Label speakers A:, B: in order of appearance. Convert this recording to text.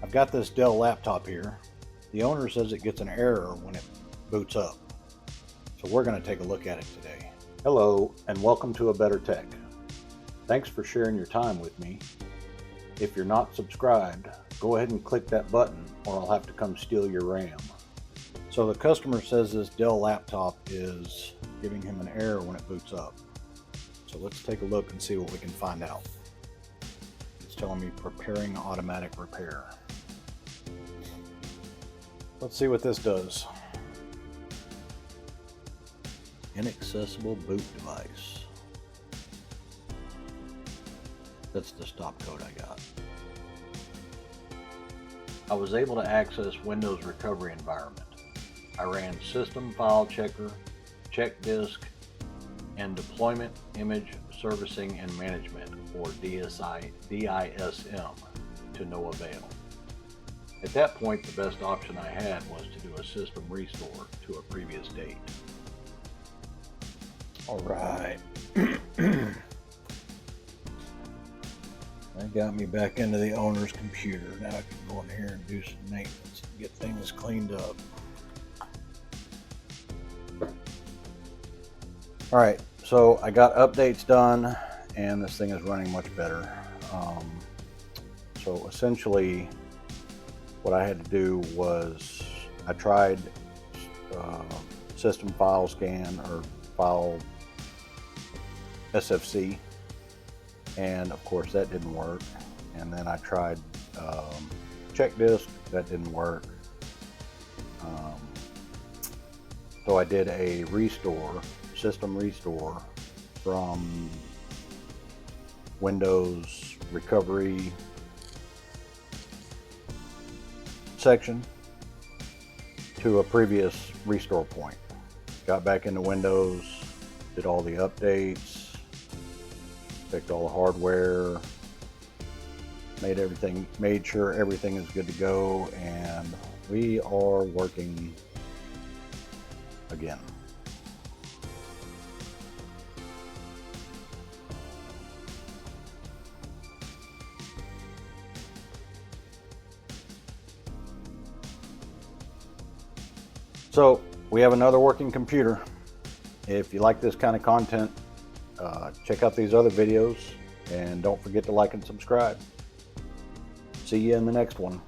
A: I've got this Dell laptop here. The owner says it gets an error when it boots up. So we're going to take a look at it today. Hello and welcome to A Better Tech. Thanks for sharing your time with me. If you're not subscribed, go ahead and click that button or I'll have to come steal your RAM. So the customer says this Dell laptop is giving him an error when it boots up. So let's take a look and see what we can find out. It's telling me preparing automatic repair. Let's see what this does. Inaccessible boot device. That's the stop code I got. I was able to access Windows recovery environment. I ran System File Checker, Check Disk, and Deployment Image Servicing and Management, or DISM, to no avail. At that point, the best option I had was to do a system restore to a previous date. All right. That got me back into the owner's computer. Now I can go in here and do some maintenance and get things cleaned up. All right, so I got updates done and this thing is running much better. So essentially what I had to do was I tried system file scan or file SFC, and of course that didn't work. And then I tried check disk, that didn't work. So I did a restore, system restore from Windows recovery section to a previous restore point. Got back into Windows, did all the updates, picked all the hardware, made sure everything is good to go, and we are working again. So we have another working computer. If you like this kind of content, check out these other videos and don't forget to like and subscribe. See you in the next one.